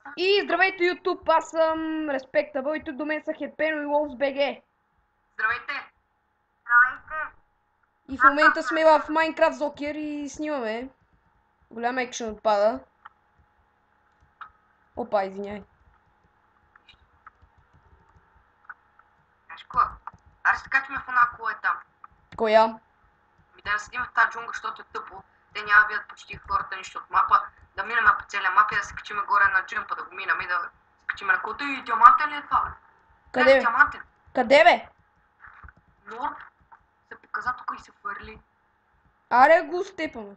места. И здравейте YouTube, аз съм Respectable и тук до мен са Хепено и LowsBG. Здравейте! Здравейте! И в момента сме в Minecraft Zocker и снимаме. Голям екшен отпада. Опа, извиняй. Знаеш какво? Аре се качваме в една кола там. Коя? Ми да седим в тази джунгла, защото е тъпо. Те няма да видят почти хората нищо от мапа. Да минем по целия мап и да се качим горе на джъмпа, да го минем и да се качим на колата. И диамантен ли е това, бе? Къде бе? Диамантен. Къде бе? Норд се показа тук и се хвърли. Аре го степаме.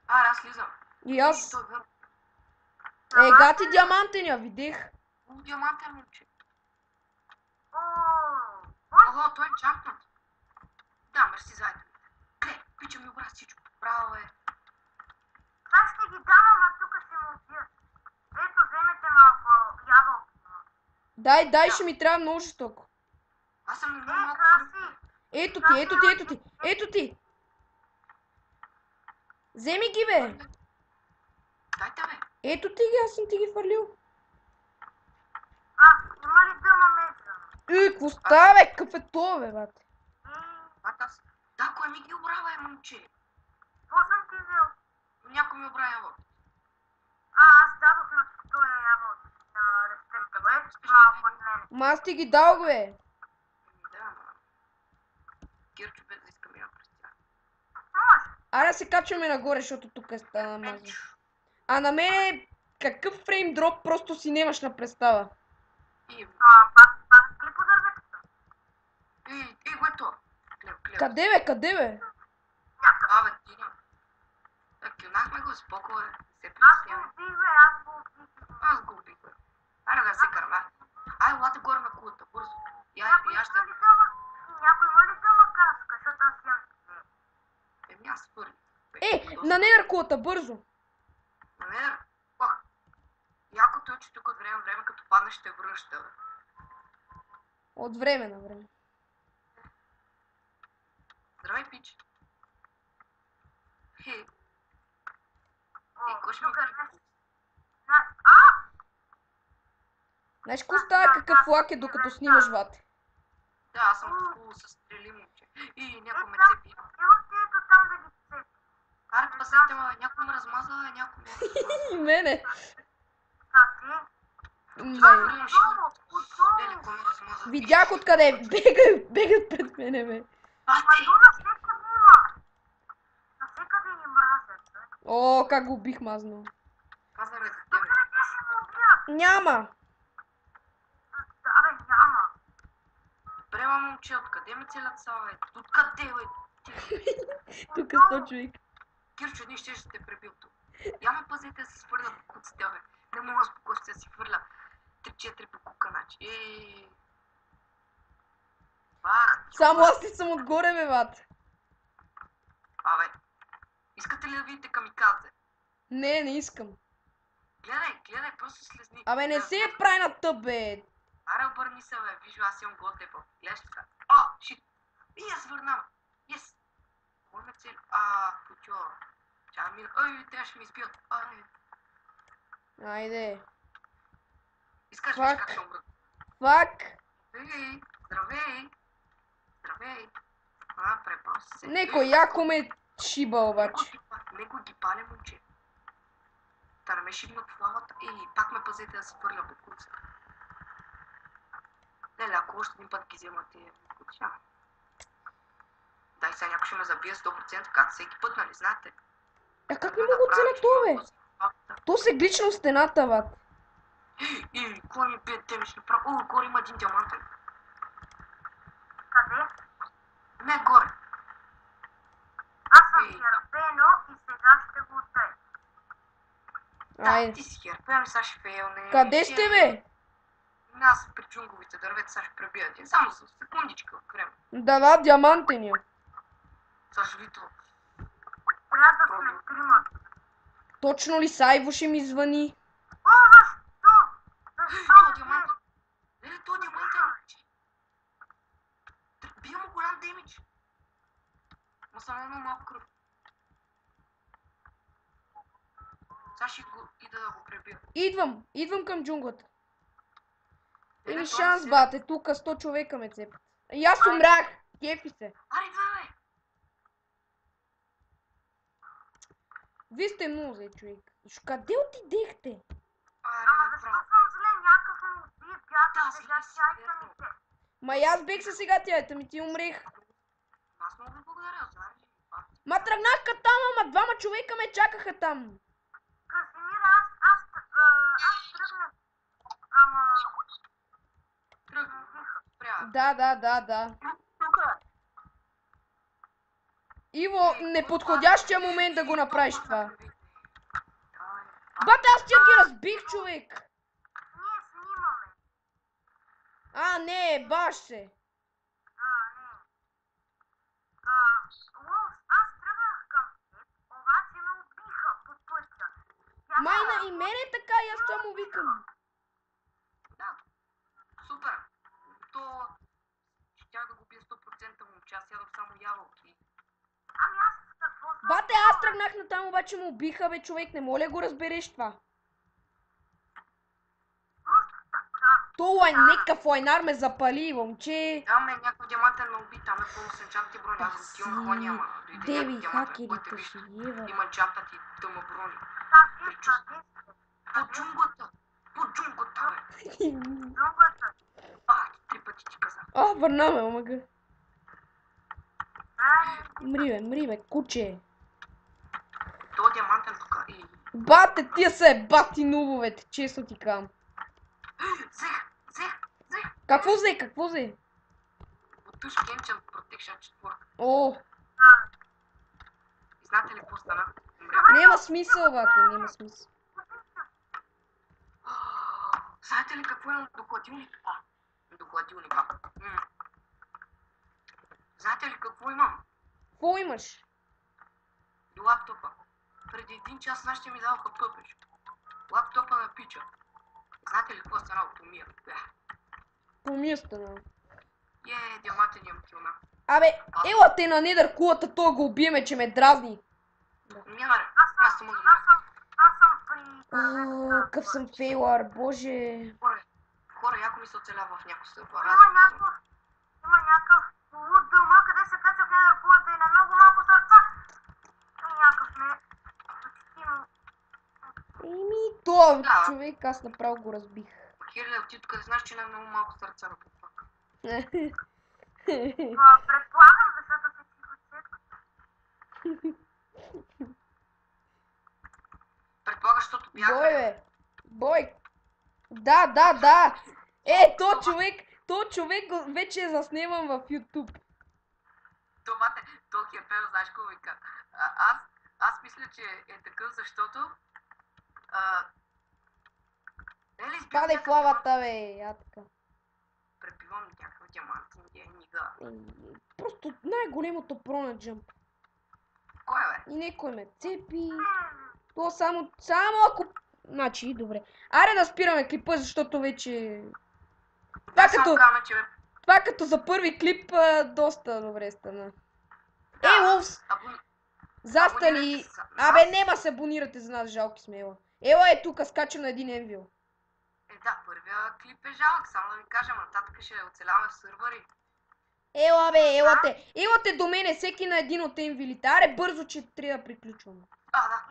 Аре, аз слизам. И аз. той върна. Гати диамантения, видих. Диамантен момче. Ооо! Ого, той е чакнат. Да, мерси за айден. Гле, пича ми образ всичко. Браво, бе. Това ще ги дам, ама тук ще му убият. Ето, вземете малко ябълки. Дай, ще ми трябва много жестоко. Аз съм на малко. Краси! Ето ти. Вземи ги бе. Дайте, бе. Ето ти ги, аз съм ти ги фърлил. Има ли дъма меца? Какво става бе? Какъв е това бе, бат? Аз. Да, кой ми ги обрава, е, момче? Какво съм ти взел? Някой ми обрава ябълки. Аз дадох на този ябълки. На Респекта, бе. Малко от мен. Ма аз ти ги дал бе. Да, ама. Кирчо бе да искам я през тях. Може. Аре се качваме нагоре, защото тук е стана мазно. А на мен какъв фрейм дроп просто си нямаш на представа. И, Пак ли по дърветата? го ето. Клев. Къде бе? Абе, ти няма. Кюнахме го, споко, се Аз го притеснявай. убих, бе, Аз го убих, бе. Аре да се кърва. Ай, лате горе на кулата, бързо. Я ще. Някой има ли дъма каска, защото аз ям. Аз първи. На неркулата, бързо. Намер. Ох. Якото е, че тук от време на време, като паднеш, ще връща, бе. От време на време. Здравей, пич. Кой ще ми Знаеш какво става, какъв лак е докато снимаш, бате? Да, аз съм хубаво с стрели, момче. И някой ме цепи. Ево ти ето там да ги цепи. Аре, пасете ме, някой ме размаза, някой ме размаза. И мене. Къде? Леле, кой ме размаза? Видях откъде. Бегат пред мене, бе. Маду навсекъде има. Навсекъде ни мразят, бе. О, как го убих мазно. Аз да ме Добре, тебе. те ще му убият. Няма. Да, бе, няма. Добре, ма, момче, откъде ме целят са, бе? Откъде, бе? Тук е 100 човек. Кирчо, един ще те пребил тук. Я ме пазете да се свърля по куците, бе. Не мога спокойно да си хвърля 3-4 по кука, значи. Само аз ли съм отгоре, бе, бат? Абе, искате ли да видите камикадзе? Не искам. Гледай, просто слезни. Абе, не се прави на тъп, бе. Аре, обърни се, бе. Виж, аз имам гол тепа. Гледаш ли сега? Шит. И аз върнам. Yes. Кой ме цели? Путьо. Чай мина. Те ще ми избият. Айде. Искаш виж как ще умрат. Фак. Здравей. Препал се. Некой яко ме шиба, обаче. Некой ги пали, момче. Та не ме шибнат в лавата. Пак ме пазете да се хвърля по куцата. Леле, ако още един път ги вземате, куча. Дай сега някой ще ме забие 100%, как всеки път, нали знаете? Как не мога да целя това, бе? То се глична в стената, бат. Кой ми бие демидж направо? Горе има един диамантен. Къде? Не, горе. Аз съм Херпено и сега ще го оттея. Айде. Ти си Херпено и сега ще фейлне. Къде сте, бе? Аз при джунговите дървета сега ще пребия един. Само за секундичка време. Да, диамантения. Сега ще ви това. Трябва да сме трима. Точно ли Сайво ще ми звъни? Защо? Това диамантен. Леле, това диамантен. Бия му голям демидж. Ма само едно малко кръв. Сега ще го и отида да го пребия. Идвам към джунглата. Е, Еми той шанс, не се- бате, тук 100 човека ме цепят. И аз умрях! Кефи се. Аре, идвай, бе! Вие сте музе, човек. Къде отидехте? Аре, Ама бе, защо брат. съм зле, някакъв ми убие бяга Да, сега зле си, тя и верно. самите. Ма и аз бех със сега тя, ми ти умрех. Аз много ви благодаря, знаеш ли? Ма тръгнах към там, ама двама човека ме чакаха там. Красимир, аз тръгнах. Ама... Тръгна, спря. Да. Тук е. Иво, неподходящия момент да го направиш това. Давай. Бате, аз тя ги разбих, човек. Ние снимаме. А, не, баш се. Не. Лоус, аз тръгнах към теб, обаче ме убиха по пътя. Майна и мене така, и аз това му викам. Да. Супер. То... Щях да го бия 100% момче, аз ядох само ябълки. Ами аз какво съм? Бате, аз тръгнах на там, обаче му убиха, бе, човек. Не моля го разбереш това. Просто така. То някакъв лайнар ме запали, момче. Там е някой диамантен ме уби, там е пълно с енчантни брони. Аз го отивам клоня, ама дойде Деви някой диамантен, който хакерите виж, си, ева. има енчантът и тъма брони. Къде сте? По джунглата! По джунглата, бе! Джунглата. Три пъти ти казах. А, върна ме, омага. Ай, Мри, бе, куче. То диамантен тук. Бате, тия са е бати нубовете, често ти кам. Взех! Какво взе? Бутушки Enchant Protection 4. О, И знаете ли какво стана? няма смисъл, бате, няма смисъл. Знаете ли какво имам до хладилника? До хладилника. Знаете ли какво имам? Какво имаш? До лаптопа. Преди един час нашите ми даваха пъпеш. Лаптопа на пича. Знаете ли какво стана от умия? Помия стана. Диамантен имам килна. Абе, ела те на недър кулата, то го убиеме, че ме дразни. Няма ре. аз съм при... О, къв съм фейлър, боже. Хора, яко ми се оцелява в някой стълба. Има някакъв луд дълма, къде се качва в недъркулата и на много малко сърца. И някакъв не... Еми, то човек, аз направо го разбих. Кириле, ти тук знаеш, че на много малко сърца на попак. Предполагам, защото се психоцетка. Предполагаш, защото бях... Бой, бе. Бой. Да. То човек вече е заснеман в YouTube. Това херпер, знаеш какво вика? Аз мисля, че е такъв, защото... Падай в лавата, бе. Я така. Препивам някакъв диамант, нига. Просто най-големото про на джъмп. Кой е, бе? И некой ме цепи. То само ако... Значи, добре. Аре да спираме клипа, защото вече... Това като за първи клип доста добре стана. Ей, Ловс! Застали! Абе, нема се абонирате за нас, жалки сме, ела. Ела е тука, скачам на един енвил. Да, първия клип е жалък, само да ви кажа, нататък ще оцеляваме в сървъри. Ела, бе, елате до мене, всеки на един от енвилите. Аре, бързо, че трябва да приключвам. Да.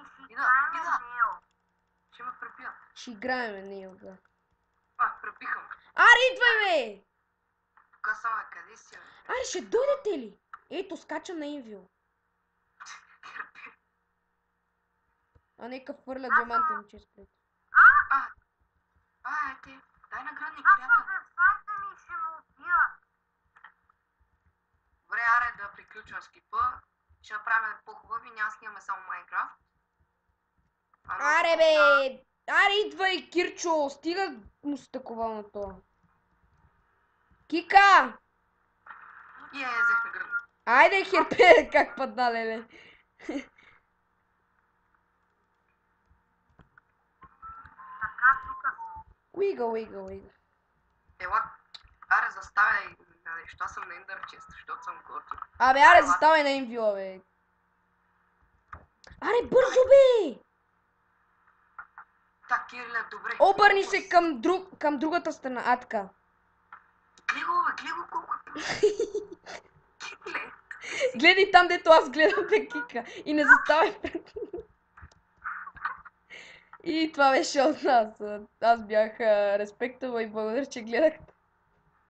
Ще ме препия. Ще играеме, Нейл, да. Препихам. Аре, идвай, бе! Тука съм, къде си, бе? Аре, ще дойдете ли? Ето, скачам на енвил. А нека хвърля диамантен чест пред. Ти, дай наградник, Аз приятел. съм вебсайта ми и ще му убия. Добре, аре да приключвам с клипа. Ще направим по-хубави, няма снимаме само Майнкрафт. Аре, бе! Аре, идвай, Кирчо! Стига му се такова на това. Кика! Взех наградник. Айде, херпе, как падна, леле. Така, тук Уига. Ела, аре заставяй, що съм на Ender Chest, защото съм горки. Абе, аре, заставай на инвила, бе. Аре, бързо, бе! Так, Кириле, добре. Обърни се към другата страна. А, така. Гледай го колко е. Кириле. Гледай там, дето аз гледам те кика. И не заставай пред. И това беше от нас. Аз бях Респектова и благодаря, че гледахте.